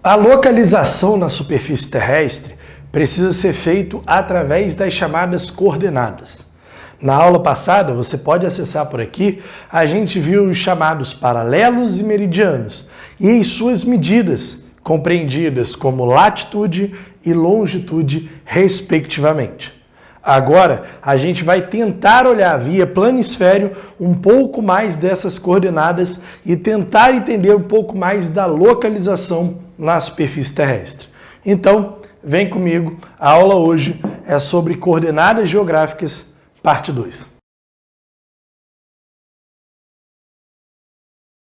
A localização na superfície terrestre precisa ser feita através das chamadas coordenadas. Na aula passada, você pode acessar por aqui, a gente viu os chamados paralelos e meridianos e as suas medidas, compreendidas como latitude e longitude, respectivamente. Agora, a gente vai tentar olhar via planisfério um pouco mais dessas coordenadas e tentar entender um pouco mais da localização na superfície terrestre. Então, vem comigo, a aula hoje é sobre coordenadas geográficas, parte 2.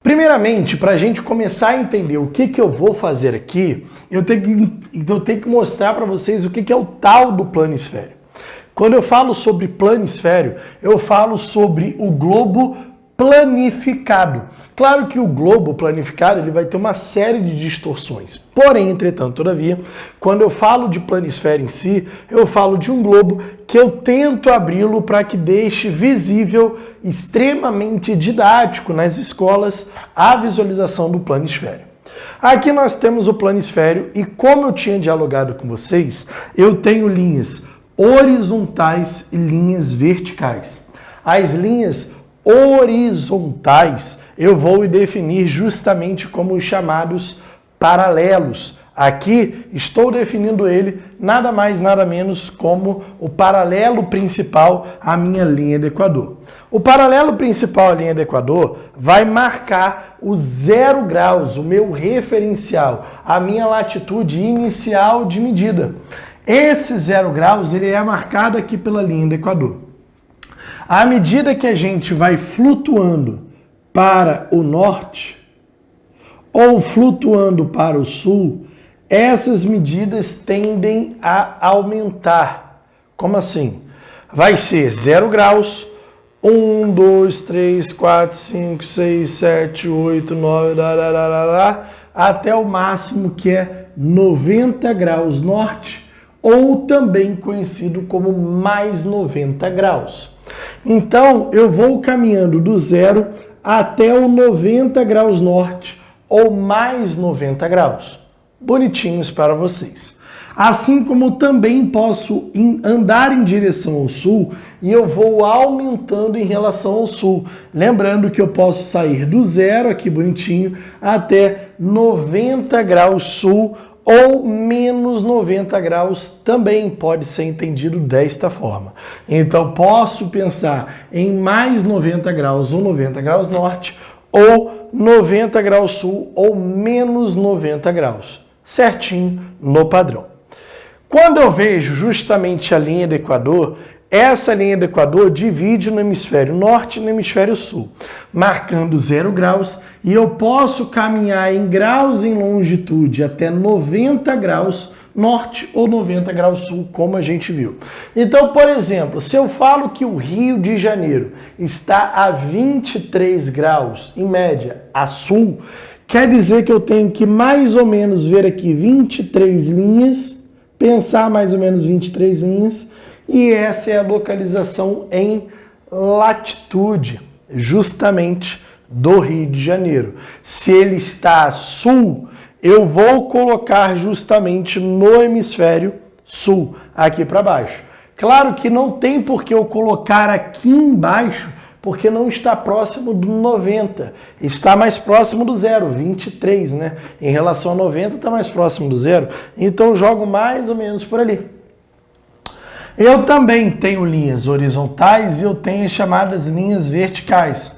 Primeiramente, para a gente começar a entender o que eu vou fazer aqui, eu tenho que mostrar para vocês o que é o tal do planisfério. Quando eu falo sobre planisfério, eu falo sobre o globo planificado. Claro que o globo planificado ele vai ter uma série de distorções. Porém, entretanto, todavia, quando eu falo de planisfério em si, eu falo de um globo que eu tento abri-lo para que deixe visível, extremamente didático nas escolas, a visualização do planisfério. Aqui nós temos o planisfério e como eu tinha dialogado com vocês, eu tenho linhas horizontais e linhas verticais. As linhas horizontais eu vou definir justamente como os chamados paralelos. Aqui estou definindo ele nada mais nada menos como o paralelo principal à minha linha do Equador. O paralelo principal à linha do Equador vai marcar o 0 graus, o meu referencial, a minha latitude inicial de medida. Esse 0 graus ele é marcado aqui pela linha do Equador. À medida que a gente vai flutuando para o norte ou flutuando para o sul, essas medidas tendem a aumentar. Como assim? Vai ser 0 graus, 1, 2, 3, 4, 5, 6, 7, 8, 9, até o máximo que é 90 graus norte, ou também conhecido como mais 90 graus. Então, eu vou caminhando do 0 até o 90 graus norte, ou mais 90 graus. Bonitinhos para vocês. Assim como também posso andar em direção ao sul e eu vou aumentando em relação ao sul. Lembrando que eu posso sair do 0, aqui bonitinho, até 90 graus sul, ou menos 90 graus também pode ser entendido desta forma. Então, posso pensar em mais 90 graus ou 90 graus norte, ou 90 graus sul ou menos 90 graus, certinho no padrão. Quando eu vejo justamente a linha do Equador, essa linha do Equador divide no hemisfério norte e no hemisfério sul, marcando 0 graus, e eu posso caminhar em graus em longitude até 90 graus norte ou 90 graus sul, como a gente viu. Então, por exemplo, se eu falo que o Rio de Janeiro está a 23 graus, em média, a sul, quer dizer que eu tenho que mais ou menos ver aqui 23 linhas, pensar mais ou menos 23 linhas, e essa é a localização em latitude, justamente do Rio de Janeiro. Se ele está a sul, eu vou colocar justamente no hemisfério sul, aqui para baixo. Claro que não tem por que eu colocar aqui embaixo, porque não está próximo do 90. Está mais próximo do 0, 23, né? Em relação a 90, está mais próximo do 0. Então, eu jogo mais ou menos por ali. Eu também tenho linhas horizontais e eu tenho as chamadas linhas verticais.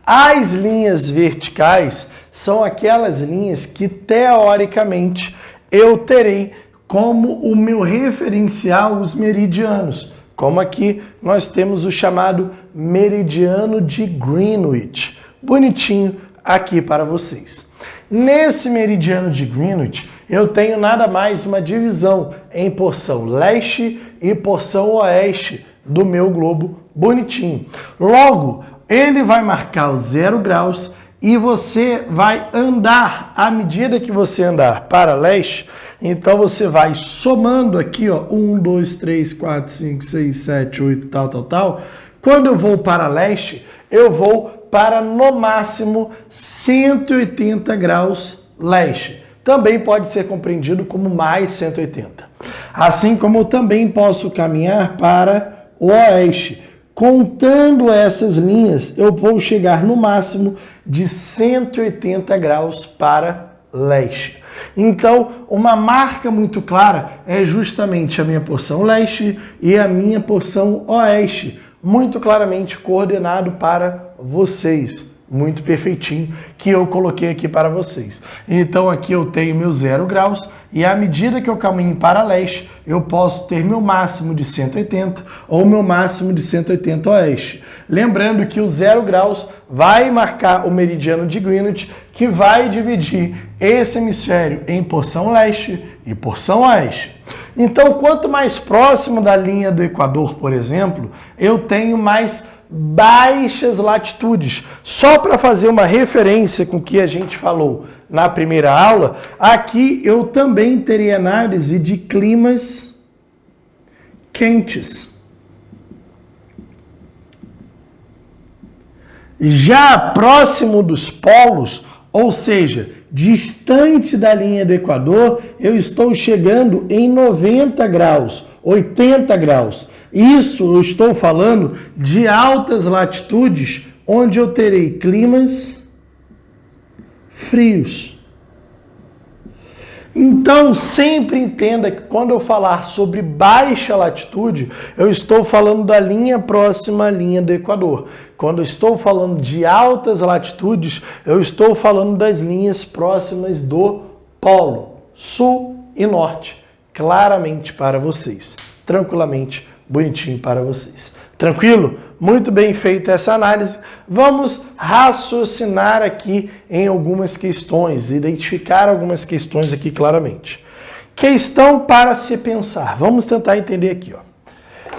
As linhas verticais são aquelas linhas que, teoricamente, eu terei como o meu referencial os meridianos. Como aqui nós temos o chamado meridiano de Greenwich. Bonitinho aqui para vocês. Nesse meridiano de Greenwich, eu tenho nada mais uma divisão em porção leste e porção oeste do meu globo bonitinho. Logo, ele vai marcar os 0 graus e você vai andar, à medida que você andar para leste, então você vai somando aqui, ó, 1, 2, 3, 4, 5, 6, 7, 8, tal. Quando eu vou para leste, eu vou para, no máximo, 180 graus leste. também pode ser compreendido como mais 180. Assim como eu também posso caminhar para o oeste. Contando essas linhas, eu vou chegar no máximo de 180 graus para leste. Então, uma marca muito clara é justamente a minha porção leste e a minha porção oeste, muito claramente coordenado para vocês. Muito perfeitinho, que eu coloquei aqui para vocês. Então aqui eu tenho meu 0 graus e à medida que eu caminho para leste, eu posso ter meu máximo de 180 ou meu máximo de 180 oeste. Lembrando que o 0 graus vai marcar o meridiano de Greenwich, que vai dividir esse hemisfério em porção leste e porção oeste. Então, quanto mais próximo da linha do Equador, por exemplo, eu tenho mais baixas latitudes. Só para fazer uma referência com o que a gente falou na primeira aula, aqui eu também terei análise de climas quentes. Já próximo dos polos, ou seja, distante da linha do Equador, eu estou chegando em 90 graus, 80 graus. Isso eu estou falando de altas latitudes, onde eu terei climas frios. Então, sempre entenda que quando eu falar sobre baixa latitude, eu estou falando da linha próxima à linha do Equador. Quando eu estou falando de altas latitudes, eu estou falando das linhas próximas do Polo, Sul e Norte, claramente para vocês, tranquilamente, bonitinho para vocês. Tranquilo? Muito bem feita essa análise. Vamos raciocinar aqui em algumas questões, identificar algumas questões aqui claramente. Questão para se pensar. Vamos tentar entender aqui, ó.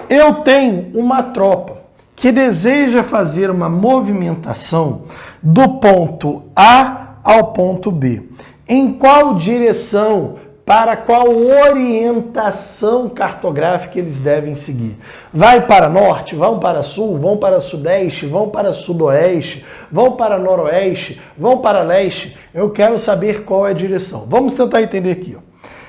Eu tenho uma tropa que deseja fazer uma movimentação do ponto A ao ponto B. Em qual direção, para qual orientação cartográfica eles devem seguir? Vai para norte, vão para sul, vão para sudeste, vão para sudoeste, vão para noroeste, vão para leste? Eu quero saber qual é a direção. Vamos tentar entender aqui, ó.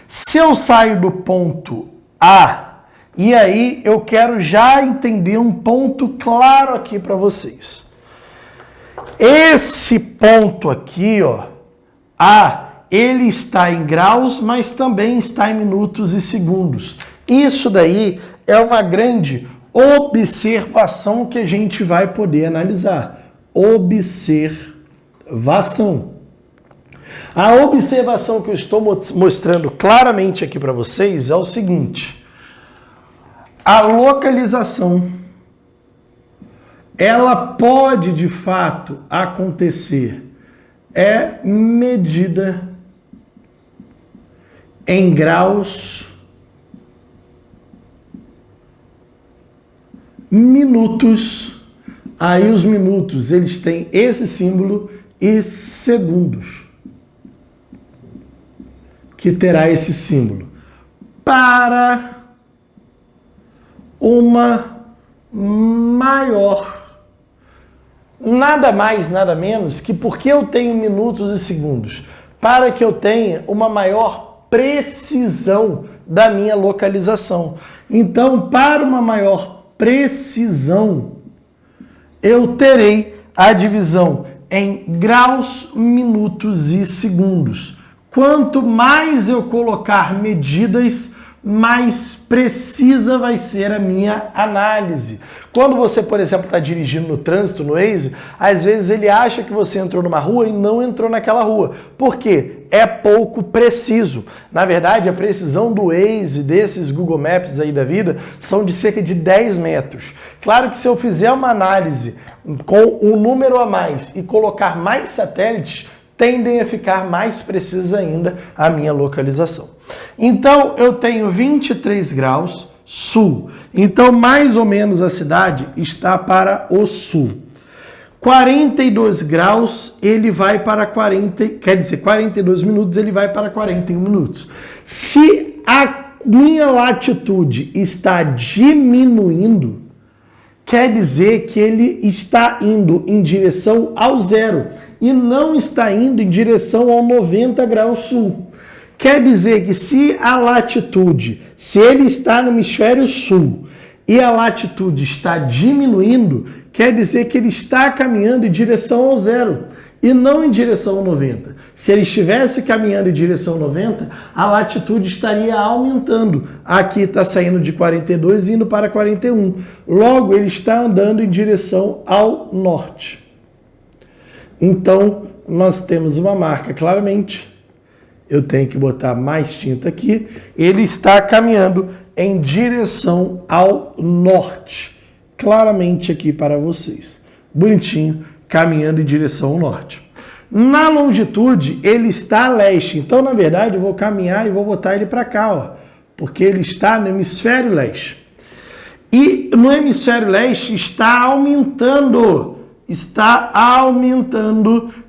Se eu saio do ponto A, e aí eu quero já entender um ponto claro aqui para vocês. Esse ponto aqui, ó, A, ele está em graus, mas também está em minutos e segundos. Isso daí é uma grande observação que a gente vai poder analisar. Observação. A observação que eu estou mostrando claramente aqui para vocês é o seguinte. A localização, ela pode de fato acontecer, é medida em graus, minutos. Aí os minutos, eles têm esse símbolo, e segundos, que terá esse símbolo. Para uma maior, nada mais, nada menos que porque eu tenho minutos e segundos, para que eu tenha uma maior precisão da minha localização. Então, para uma maior precisão, eu terei a divisão em graus, minutos e segundos. Quanto mais eu colocar medidas, mais precisa vai ser a minha análise. Quando você, por exemplo, está dirigindo no trânsito, no Waze, às vezes ele acha que você entrou numa rua e não entrou naquela rua. Por quê? É pouco preciso. Na verdade, a precisão do Waze, desses Google Maps aí da vida, são de cerca de 10 metros. Claro que se eu fizer uma análise com um número a mais e colocar mais satélites, tendem a ficar mais precisa ainda a minha localização. Então, eu tenho 23 graus sul. Então, mais ou menos a cidade está para o sul. 42 graus, ele vai para 42 minutos, ele vai para 41 minutos. Se a minha latitude está diminuindo, quer dizer que ele está indo em direção ao zero e não está indo em direção ao 90 graus sul. Quer dizer que se a latitude, se ele está no hemisfério sul e a latitude está diminuindo, quer dizer que ele está caminhando em direção ao zero e não em direção ao 90. Se ele estivesse caminhando em direção ao 90, a latitude estaria aumentando. Aqui está saindo de 42 e indo para 41. Logo, ele está andando em direção ao norte. Então, nós temos uma marca claramente. Eu tenho que botar mais tinta aqui. Ele está caminhando em direção ao norte. Claramente aqui para vocês. Bonitinho, caminhando em direção ao norte. Na longitude, ele está a leste. Então, na verdade, eu vou caminhar e vou botar ele para cá, ó, porque ele está no hemisfério leste. E no hemisfério leste está aumentando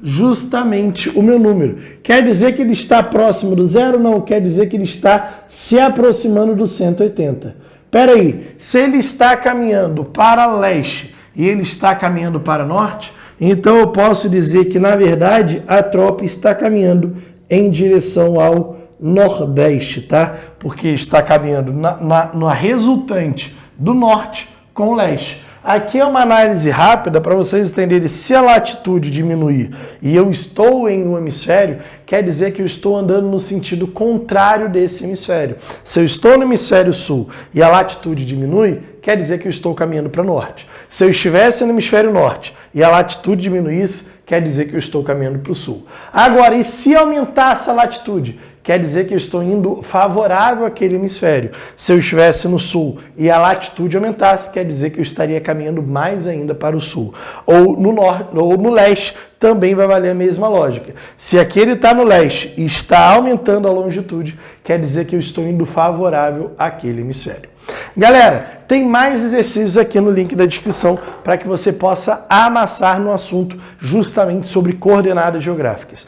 justamente o meu número. Quer dizer que ele está próximo do zero? Não, quer dizer que ele está se aproximando do 180. Espera aí, se ele está caminhando para leste e ele está caminhando para norte, então eu posso dizer que, na verdade, a tropa está caminhando em direção ao nordeste, tá? Porque está caminhando na resultante do norte com o leste. Aqui é uma análise rápida para vocês entenderem. Se a latitude diminuir e eu estou em um hemisfério, quer dizer que eu estou andando no sentido contrário desse hemisfério. Se eu estou no hemisfério sul e a latitude diminui, quer dizer que eu estou caminhando para o norte. Se eu estivesse no hemisfério norte e a latitude diminuísse, quer dizer que eu estou caminhando para o sul. Agora, e se aumentasse a latitude? Quer dizer que eu estou indo favorável àquele hemisfério. Se eu estivesse no sul e a latitude aumentasse, quer dizer que eu estaria caminhando mais ainda para o sul. Ou no norte, ou no leste, também vai valer a mesma lógica. Se aquele está no leste e está aumentando a longitude, quer dizer que eu estou indo favorável àquele hemisfério. Galera, tem mais exercícios aqui no link da descrição para que você possa amassar no assunto justamente sobre coordenadas geográficas.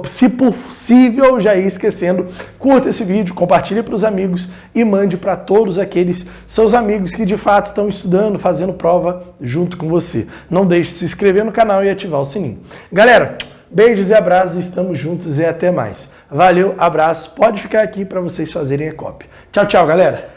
Se possível, já ia esquecendo, curta esse vídeo, compartilhe para os amigos e mande para todos aqueles seus amigos que de fato estão estudando, fazendo prova junto com você. Não deixe de se inscrever no canal e ativar o sininho. Galera, beijos e abraços, estamos juntos e até mais. Valeu, abraço, pode ficar aqui para vocês fazerem a cópia. Tchau, tchau, galera!